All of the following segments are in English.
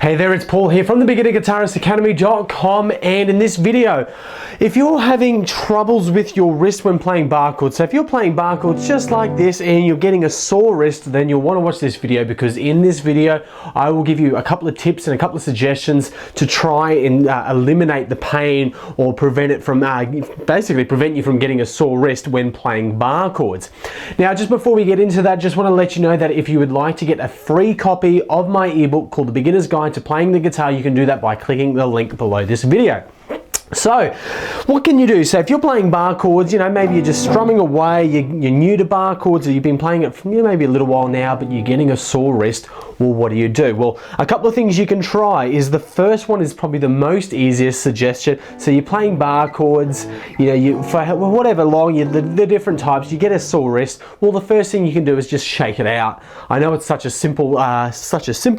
Hey there, it's Paul here from the beginnerguitaristacademy.com, and in this video, if you're having troubles with your wrist when playing bar chords, so if you're playing bar chords just like this and you're getting a sore wrist, then you'll want to watch this video, because in this video I will give you a couple of tips and a couple of suggestions to try and eliminate the pain or prevent it from, basically prevent you from getting a sore wrist when playing bar chords. Now, just before we get into that, just want to let you know that if you would like to get a free copy of my ebook called The Beginner's Guide to Playing the Guitar, you can do that by clicking the link below this video. So, what can you do? So if you're playing bar chords, you know, maybe you're just strumming away, you're new to bar chords, or you've been playing it for maybe a little while now, but you're getting a sore wrist. Well, what do you do? Well, a couple of things you can try is, the first one is probably the most easiest suggestion. So you're playing bar chords, you know, for whatever long, the different types, you get a sore wrist. Well, the first thing you can do is just shake it out. I know it's such a simple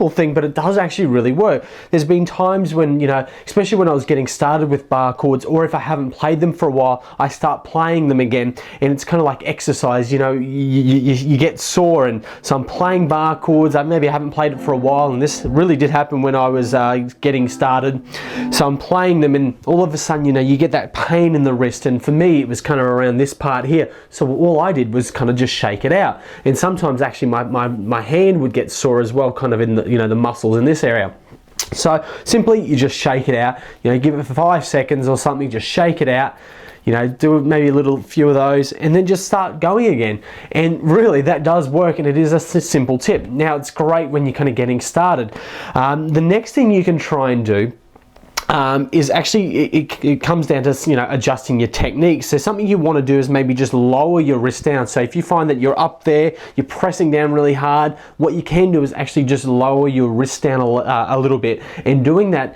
thing, but it does actually really work. There's been times when, you know, especially when I was getting started with bar chords, or if I haven't played them for a while, I start playing them again, and it's kind of like exercise. You know, you get sore, and so I'm playing bar chords. I haven't played it for a while, and this really did happen when I was getting started. So I'm playing them, and all of a sudden, you know, you get that pain in the wrist, and for me it was kind of around this part here. So all I did was kind of just shake it out, and sometimes actually my hand would get sore as well, kind of in the, you know, the muscles in this area. So simply you just shake it out, you know, give it for 5 seconds or something, just shake it out, you know, do maybe a few of those, and then just start going again. And really that does work, and it is a simple tip. Now, it's great when you're kind of getting started. The next thing you can try and do is actually, it comes down to, you know, adjusting your technique. So something you want to do is maybe just lower your wrist down. So if you find that you're up there, you're pressing down really hard, what you can do is actually just lower your wrist down a little bit. And doing that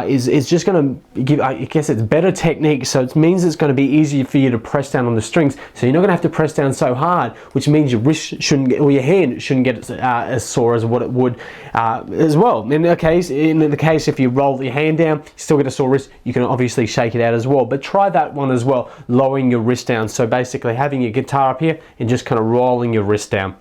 is just going to give, I guess it's better technique. So it means it's going to be easier for you to press down on the strings. So you're not going to have to press down so hard, which means your wrist shouldn't get, or your hand shouldn't get as sore as what it would as well. In the case if you roll your hand down, still get a sore wrist, you can obviously shake it out as well. But try that one as well, lowering your wrist down. So basically having your guitar up here and just kind of rolling your wrist down.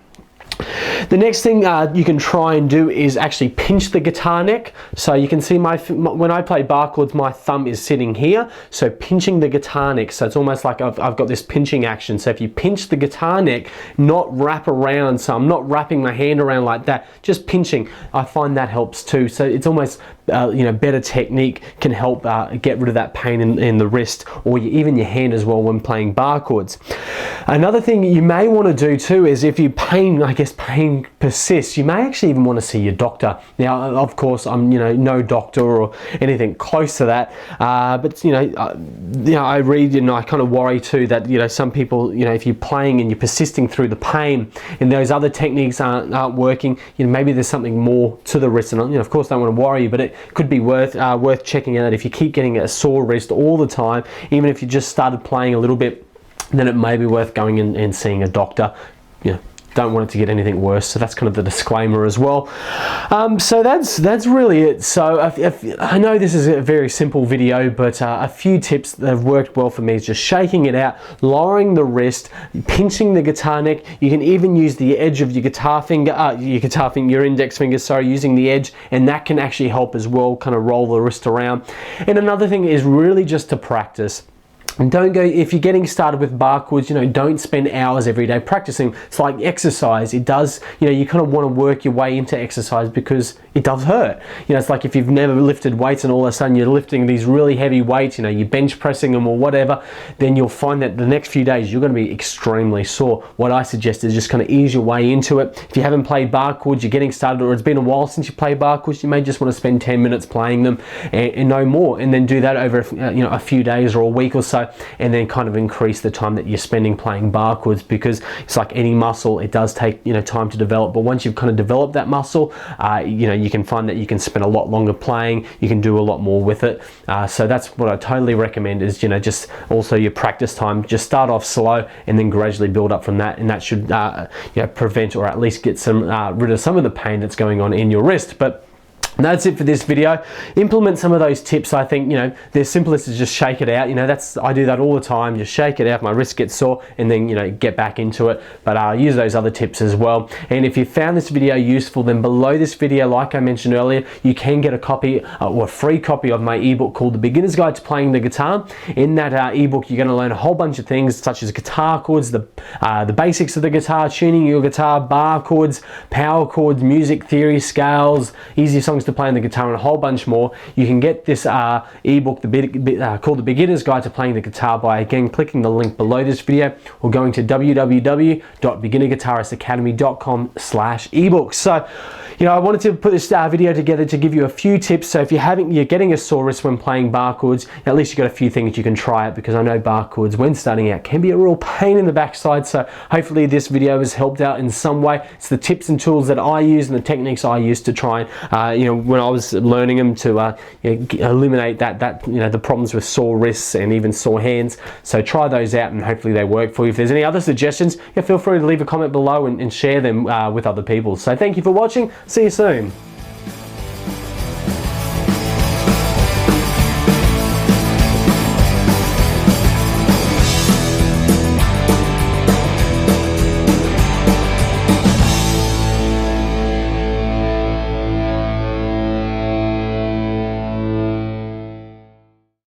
The next thing you can try and do is actually pinch the guitar neck. So you can see when I play bar chords, my thumb is sitting here. So pinching the guitar neck. So it's almost like I've got this pinching action. So if you pinch the guitar neck, not wrap around. So I'm not wrapping my hand around like that, just pinching. I find that helps too. So it's almost, you know, better technique can help get rid of that pain in the wrist, or even your hand as well when playing bar chords. Another thing you may want to do too is, if pain persists, you may actually even want to see your doctor. Now, of course, I'm, you know, no doctor or anything close to that, but you know, I read and I kind of worry too that, you know, some people, you know, if you're playing and you're persisting through the pain and those other techniques aren't working, you know, maybe there's something more to the wrist. And, you know, of course, I don't want to worry you, but it could be worth checking out. If you keep getting a sore wrist all the time, even if you just started playing a little bit, then it may be worth going in and seeing a doctor. You know, don't want it to get anything worse. So that's kind of the disclaimer as well. So that's really it. So I know this is a very simple video, but a few tips that have worked well for me is just shaking it out, lowering the wrist, pinching the guitar neck. You can even use the edge of your your index finger, sorry, using the edge, and that can actually help as well, kind of roll the wrist around. And another thing is really just to practice. And don't go, if you're getting started with bar chords, you know, don't spend hours every day practicing. It's like exercise. It does, you know, you kind of want to work your way into exercise because it does hurt. You know, it's like if you've never lifted weights and all of a sudden you're lifting these really heavy weights, you know, you're bench pressing them or whatever, then you'll find that the next few days you're going to be extremely sore. What I suggest is just kind of ease your way into it. If you haven't played bar chords, you're getting started, or it's been a while since you played bar chords, you may just want to spend 10 minutes playing them and no more, and then do that over you know, a few days or a week or so, and then kind of increase the time that you're spending playing bar chords, because it's like any muscle, it does take, you know, time to develop. But once you've kind of developed that muscle, you know, you can find that you can spend a lot longer playing, you can do a lot more with it. So that's what I totally recommend is, you know, just also your practice time, just start off slow and then gradually build up from that, and that should you know, prevent or at least get some rid of some of the pain that's going on in your wrist. But That's it for this video. Implement some of those tips. I think, you know, the simplest is just shake it out. You know, I do that all the time. Just shake it out. My wrist gets sore, and then, you know, get back into it. But use those other tips as well. And if you found this video useful, then below this video, like I mentioned earlier, you can get a copy or a free copy of my ebook called The Beginner's Guide to Playing the Guitar. In that ebook, you're going to learn a whole bunch of things such as guitar chords, the basics of the guitar, tuning your guitar, bar chords, power chords, music theory, scales, easy songs to play on the guitar, and a whole bunch more. You can get this ebook called The Beginner's Guide to Playing the Guitar by, again, clicking the link below this video or going to www.beginnerguitaristacademy.com/ebook. So, you know, I wanted to put this video together to give you a few tips. So if you're getting a sore wrist when playing bar chords, at least you've got a few things you can try it, because I know bar chords when starting out can be a real pain in the backside. So hopefully this video has helped out in some way. It's the tips and tools that I use and the techniques I use to try and, you know, when I was learning them to eliminate the problems with sore wrists and even sore hands. So try those out and hopefully they work for you. If there's any other suggestions, feel free to leave a comment below and share them with other people. So thank you for watching. See you soon.